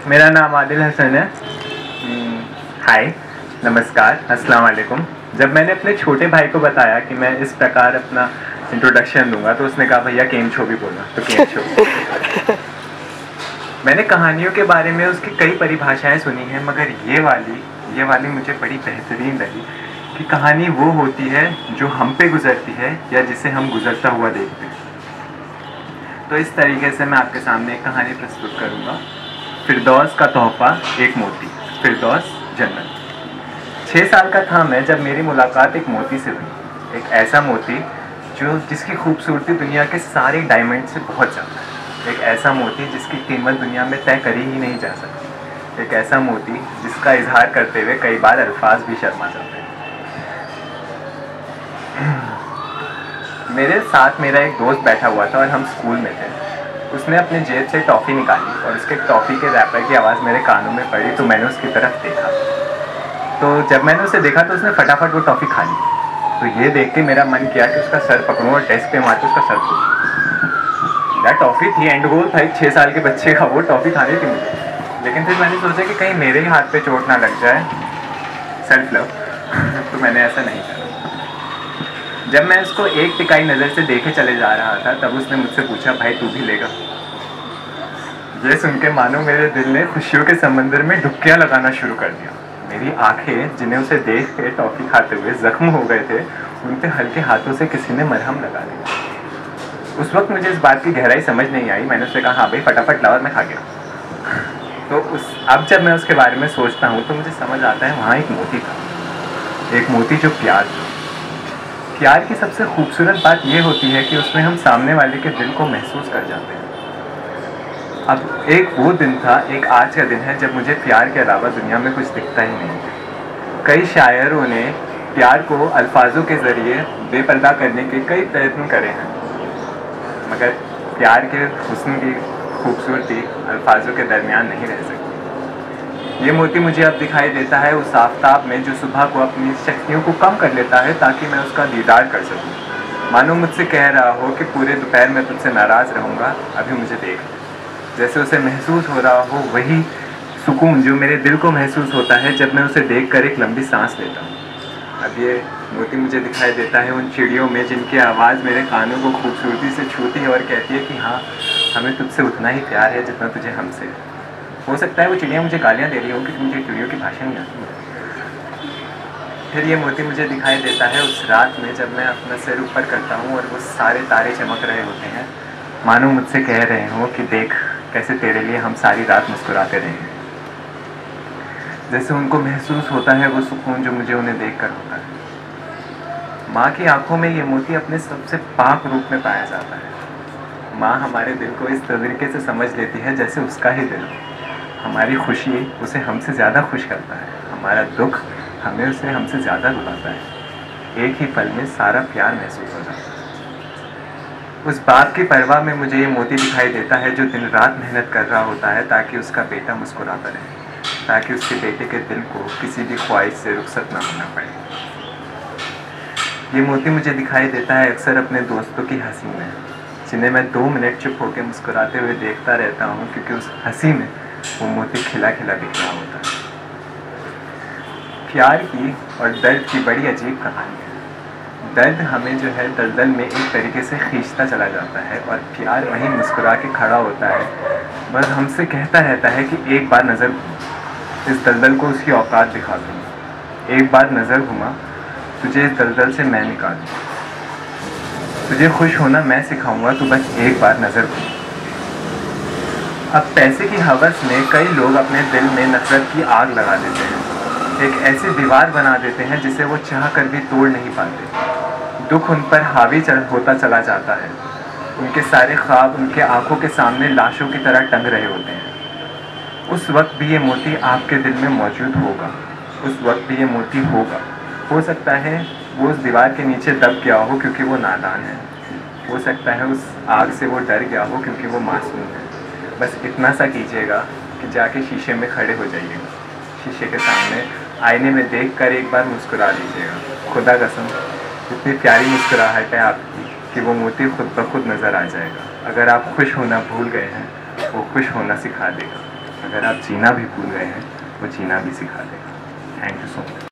मेरा नाम आदिल हसन है। हाय, नमस्कार, अस्सलाम वालेकुम। जब मैंने अपने छोटे भाई को बताया कि मैं इस प्रकार अपना इंट्रोडक्शन दूंगा तो उसने कहा भैया केम छो भी बोला, तो केम छो। मैंने कहानियों के बारे में उसकी कई परिभाषाएं सुनी हैं, मगर ये वाली मुझे बड़ी बेहतरीन लगी कि कहानी वो होती है जो हम पे गुजरती है या जिसे हम गुजरता हुआ देखते हैं। तो इस तरीके से मैं आपके सामने एक कहानी प्रस्तुत करूँगा। फिरदौस का तोहफा, एक मोती। फिरदौस जन्नत। 6 साल का था मैं जब मेरी मुलाकात एक मोती से हुई। एक ऐसा मोती जिसकी खूबसूरती दुनिया के सारे डायमंड से बहुत ज़्यादा है। एक ऐसा मोती जिसकी कीमत दुनिया में तय करी ही नहीं जा सकती। एक ऐसा मोती जिसका इजहार करते हुए कई बार अल्फाज भी शर्मा जाते हैं। मेरे साथ मेरा एक दोस्त बैठा हुआ था और हम स्कूल में थे। उसने अपने जेब से टॉफ़ी निकाली और उसके टॉफ़ी के रैपर की आवाज़ मेरे कानों में पड़ी तो मैंने उसकी तरफ देखा। तो जब मैंने उसे देखा तो उसने फटाफट वो टॉफ़ी खा ली। तो ये देख के मेरा मन किया कि उसका सर पकड़ूं और डेस्क पे मार के उसका सर फोड़ूं। यार टॉफ़ी थी, एंड गोल था एक 6 साल के बच्चे का, वो टॉफ़ी खानी थी मुझे। लेकिन फिर मैंने सोचा कि कहीं मेरे ही हाथ पे चोट ना लग जाए, सेल्फ लव। तो मैंने ऐसा नहीं करा। जब मैं उसको एक तिकाई नज़र से देखे चले जा रहा था तब उसने मुझसे पूछा, भाई तू भी लेगा? ये सुन के मानो मेरे दिल ने खुशियों के समंदर में डुबकियां लगाना शुरू कर दिया। मेरी आंखें जिन्हें उसे देख के टॉफ़ी खाते हुए जख्म हो गए थे, उन पे हल्के हाथों से किसी ने मरहम लगा दिया। उस वक्त मुझे इस बात की गहराई समझ नहीं आई। मैंने उससे कहा, हाँ भाई फटाफट लाओ, मैं खा गया। तो अब जब मैं उसके बारे में सोचता हूँ तो मुझे समझ आता है वहाँ एक मोती था। एक मोती जो प्यार की सबसे खूबसूरत बात यह होती है कि उसमें हम सामने वाले के दिल को महसूस कर जाते हैं। अब एक वो दिन था, एक आज का दिन है जब मुझे प्यार के अलावा दुनिया में कुछ दिखता ही नहीं। कई शायरों ने प्यार को अल्फाजों के ज़रिए बेपर्दा करने के कई प्रयत्न करे हैं, मगर प्यार के हुस्न की खूबसूरती अल्फाजों के दरमियान नहीं रह सकती। ये मोती मुझे अब दिखाई देता है उस आफताब में जो सुबह को अपनी शक्तियों को कम कर लेता है ताकि मैं उसका दीदार कर सकूं। मानो मुझसे कह रहा हो कि पूरे दोपहर में तुझसे नाराज़ रहूँगा, अभी मुझे देख। जैसे उसे महसूस हो रहा हो वही सुकून जो मेरे दिल को महसूस होता है जब मैं उसे देखकर एक लंबी सांस लेता हूँ। अब ये मोती मुझे दिखाई देता है उन चिड़ियों में जिनकी आवाज़ मेरे कानों को खूबसूरती से छूती है और कहती है कि हाँ, हमें तुझसे उतना ही प्यार है जितना तुझे हमसे है। हो सकता है वो चिड़िया मुझे गालियाँ दे रही हो क्योंकि मुझे चिड़ियों की भाषा नहीं आती। फिर ये मोती मुझे दिखाई देता है उस रात में जब मैं अपना सिर ऊपर करता हूँ और वो सारे तारे चमक रहे होते हैं, मानो मुझसे कह रहे हो कि देख कैसे तेरे लिए हम सारी रात मुस्कुराते रहेंगे। जैसे उनको महसूस होता है वो सुकून जो मुझे उन्हें देख कर होता है। माँ की आंखों में ये मोती अपने सबसे पाक रूप में पाया जाता है। माँ हमारे दिल को इस तरीके से समझ लेती है जैसे उसका ही दिल। हमारी खुशी उसे हमसे ज़्यादा खुश करता है, हमारा दुख हमें उसे हमसे ज़्यादा रुलाता है। एक ही पल में सारा प्यार महसूस हो जाता है। उस बाप की परवाह में मुझे ये मोती दिखाई देता है जो दिन रात मेहनत कर रहा होता है ताकि उसका बेटा मुस्कुराता रहे, ताकि उसके बेटे के दिल को किसी भी ख्वाहिश से रुखसत ना होना पड़े। ये मोती मुझे दिखाई देता है अक्सर अपने दोस्तों की हंसी में, जिन्हें मैं 2 मिनट चुप होकर मुस्कुराते हुए देखता रहता हूँ क्योंकि उस हंसी में वो मोती खिला खिला दिख रहा होता है। प्यार की और दर्द की बड़ी अजीब कहानी है। दर्द हमें जो है दलदल में एक तरीके से खींचता चला जाता है और प्यार वहीं मुस्कुरा के खड़ा होता है, बस हमसे कहता रहता है कि एक बार नज़र घुमा, इस दलदल को उसकी औकात दिखा दूँगा। एक बार नज़र घुमा, तुझे इस दलदल से मैं निकाल दूँ। तुझे खुश होना मैं सिखाऊंगा, तू बस एक बार नज़र घुमा। अब पैसे की हवस में कई लोग अपने दिल में नफरत की आग लगा देते हैं, एक ऐसी दीवार बना देते हैं जिसे वो चाह कर भी तोड़ नहीं पाते। दुख उन पर हावी होता चला जाता है। उनके सारे ख्वाब उनके आंखों के सामने लाशों की तरह टंग रहे होते हैं। उस वक्त भी ये मोती आपके दिल में मौजूद होगा, उस वक्त भी ये मोती होगा। हो सकता है वो उस दीवार के नीचे दब गया हो क्योंकि वो नादान है, हो सकता है उस आग से वो डर गया हो क्योंकि वो मासूम है। बस इतना सा कीजिएगा कि जाके शीशे में खड़े हो जाइएगा, शीशे के सामने आईने में देखकर एक बार मुस्कुरा दीजिएगा। खुदा कसम इतनी प्यारी मुस्कुराहट है आपकी कि वो मोती खुद ब खुद नज़र आ जाएगा। अगर आप खुश होना भूल गए हैं, वो खुश होना सिखा देगा। अगर आप जीना भी भूल गए हैं वो जीना भी सिखा देगा। Thank you so much.